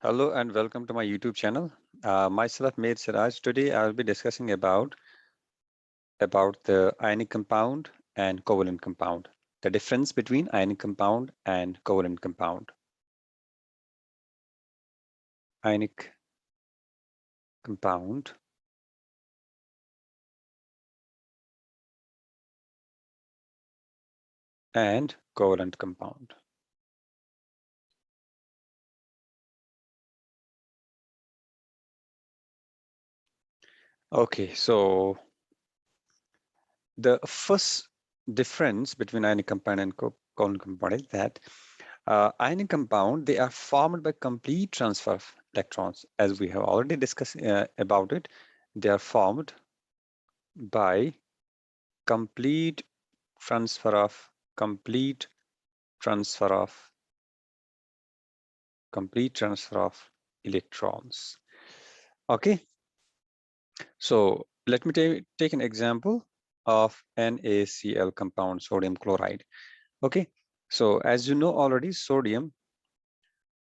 Hello and welcome to my YouTube channel. Myself, Mir Siraj. Today I will be discussing about the ionic compound and covalent compound. The difference between ionic compound and covalent compound. Ionic compound and covalent compound. Okay, so the first difference between ionic compound and covalent compound is that ionic compound, they are formed by complete transfer of electrons. As we have already discussed about it, they are formed by complete transfer of complete transfer of complete transfer of electrons. Okay, so let me take an example of NaCl compound, sodium chloride. Okay, so as you know already, sodium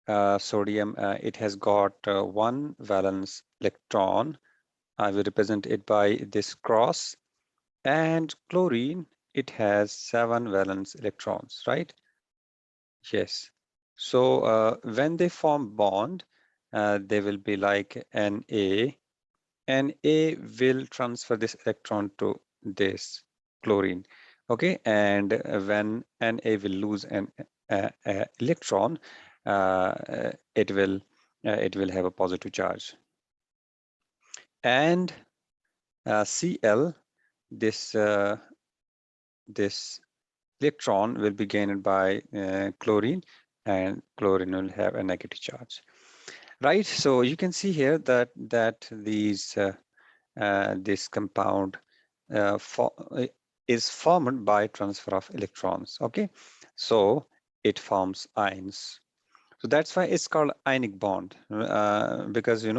it has got one valence electron. I will represent it by this cross. And chlorine, it has 7 valence electrons, right? Yes. So when they form bond, they will be like Na. Na will transfer this electron to this chlorine. Okay, and when Na will lose an electron, it will have a positive charge. And Cl, this this electron will be gained by chlorine, and chlorine will have a negative charge, right? So you can see here that this compound is formed by transfer of electrons. Okay, so it forms ions. So that's why it's called ionic bond, because they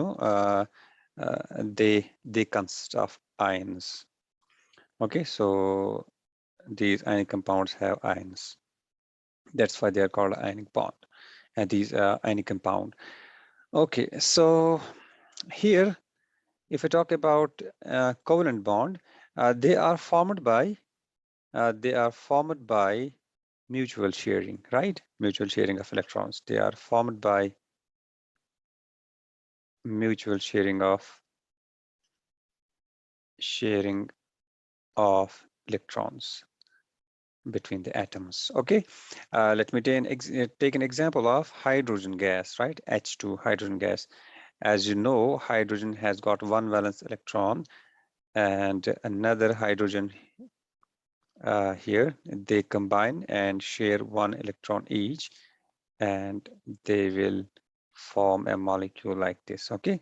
consist of ions. Okay, so these ionic compounds have ions. That's why they are called ionic bond, and these ionic compound. Okay, so here, if we talk about covalent bond, they are formed by mutual sharing, right? Mutual sharing of electrons. They are formed by mutual sharing of electrons between the atoms. Okay, let me take an example of hydrogen gas, right? H2, hydrogen gas. As you know, hydrogen has got one valence electron and another hydrogen here. They combine and share one electron each, and they will form a molecule like this. Okay,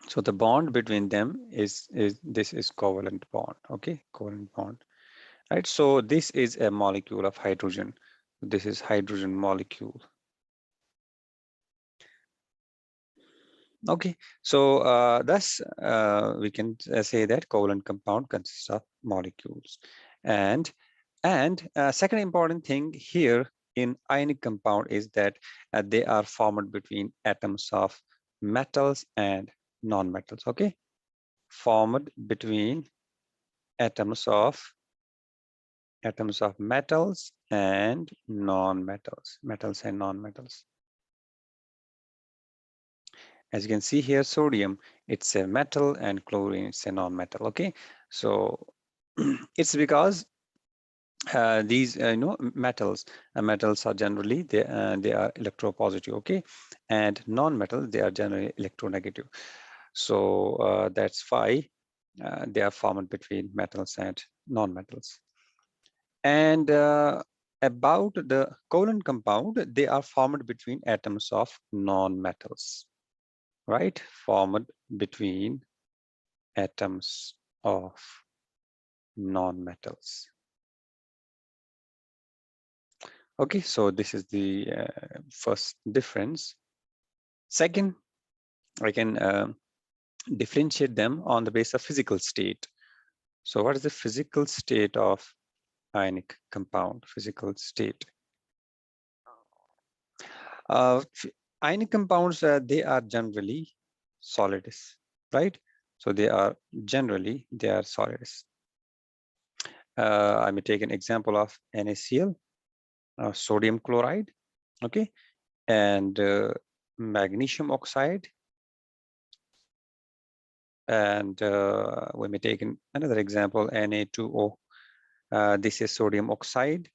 so the bond between them is this is covalent bond. Okay, covalent bond. Right, so this is a molecule of hydrogen. This is hydrogen molecule. Okay, so thus we can say that covalent compound consists of molecules. And second important thing here in ionic compound is that they are formed between atoms of metals and non-metals. Okay, formed between atoms of metals and non-metals, metals and non-metals. As you can see here, sodium, it's a metal, and chlorine, it's a non-metal. Okay, so it's because these metals are generally they are electropositive. Okay, and non-metal, they are generally electronegative. So that's why they are formed between metals and non-metals. And about the covalent compound, they are formed between atoms of non-metals, right? Formed between atoms of non-metals. Okay, so this is the first difference. Second, I can differentiate them on the basis of physical state. So what is the physical state of ionic compound? Physical state. Ionic compounds, they are generally solids, right? So they are solids. I may take an example of NaCl, sodium chloride, okay, and magnesium oxide, and we may take another example, Na2O. This is sodium oxide.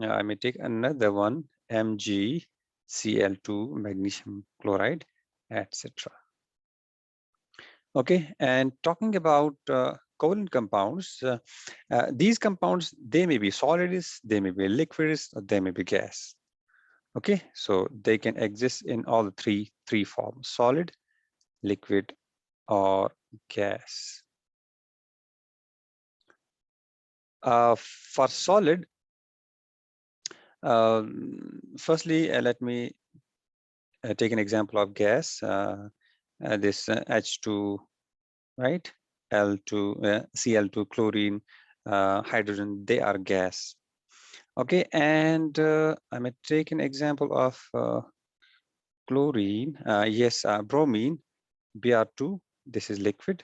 I may take another one, MgCl2, magnesium chloride, etc. Okay, and talking about covalent compounds, these compounds, they may be solids, they may be liquids, or they may be gas. Okay, so they can exist in all the three forms: solid, liquid, or gas. For solid, firstly, let me take an example of gas. This H2, right? L2, Cl2, chlorine, hydrogen, they are gas. Okay, and I may take an example of chlorine. Yes, bromine, Br2, this is liquid.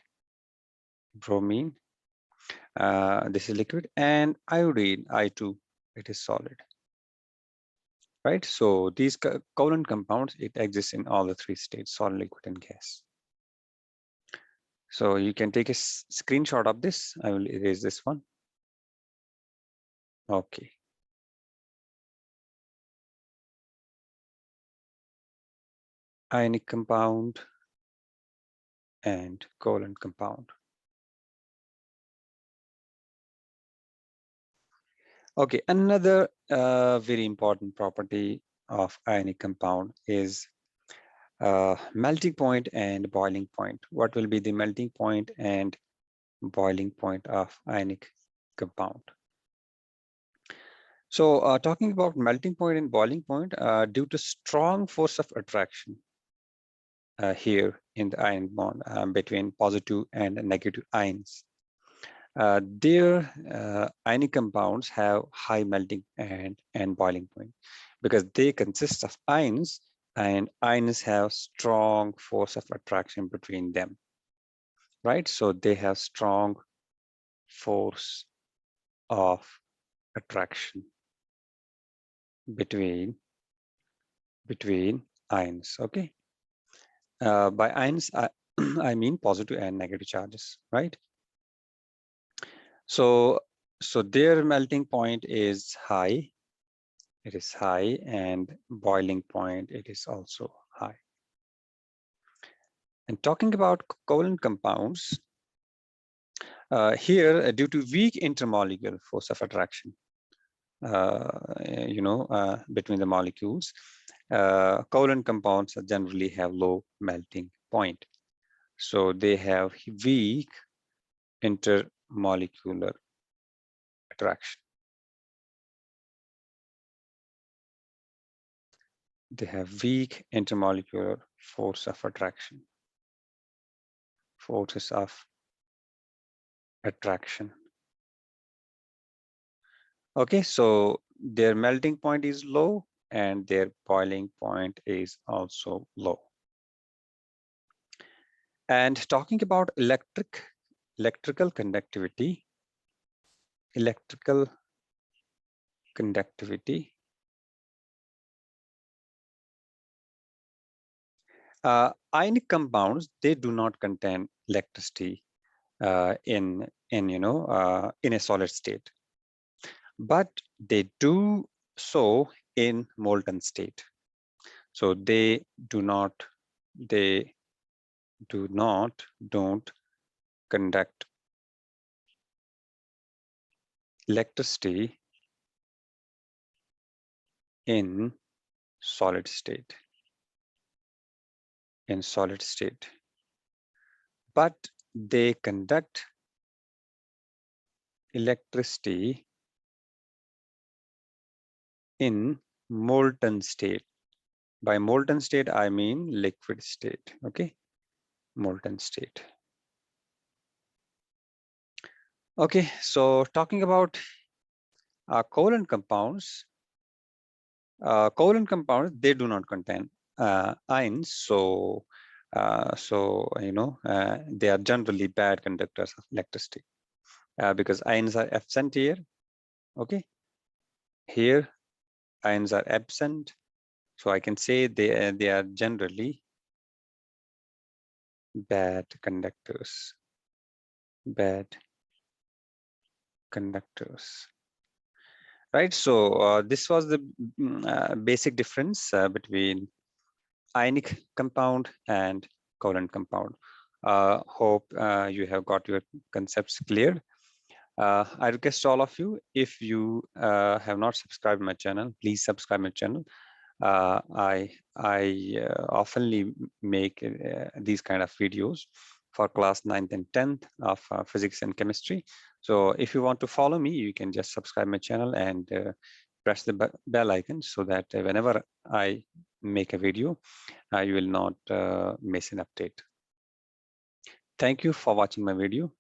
Bromine, this is liquid, and iodine, I2, it is solid. Right, so these covalent compounds, it exists in all the three states: solid, liquid, and gas. So you can take a screenshot of this. I will erase this one. Okay. Ionic compound and covalent compound. Okay, another very important property of ionic compound is melting point and boiling point. What will be the melting point and boiling point of ionic compound? So talking about melting point and boiling point, due to strong force of attraction here in the ion bond between positive and negative ions, their ionic compounds have high melting and boiling point because they consist of ions, and ions have strong force of attraction between them, right? So they have strong force of attraction between ions. Okay, by ions I mean positive and negative charges, right? So their melting point is high. It is high, and boiling point, it is also high. And talking about covalent compounds, here due to weak intermolecular force of attraction, between the molecules, covalent compounds generally have low melting point. So they have weak intermolecular attraction. They have weak intermolecular force of attraction. Forces of attraction. Okay, so their melting point is low and their boiling point is also low. And talking about electrical conductivity, ionic compounds, they do not contain electricity in a solid state, but they do so in molten state. So they don't conduct electricity in solid state. But they conduct electricity in molten state. By molten state, I mean liquid state. Okay, molten state. Okay, so talking about covalent compounds, they do not contain ions. So they are generally bad conductors of electricity because ions are absent here. Okay, here ions are absent, so I can say they are generally bad conductors. Bad conductors. Right. So this was the basic difference between ionic compound and covalent compound. Hope you have got your concepts clear. I request all of you, if you have not subscribed my channel, please subscribe my channel. I oftenly make these kind of videos for class 9th and 10th of physics and chemistry. So if you want to follow me, you can just subscribe my channel and press the bell icon so that whenever I make a video, you will not miss an update. Thank you for watching my video.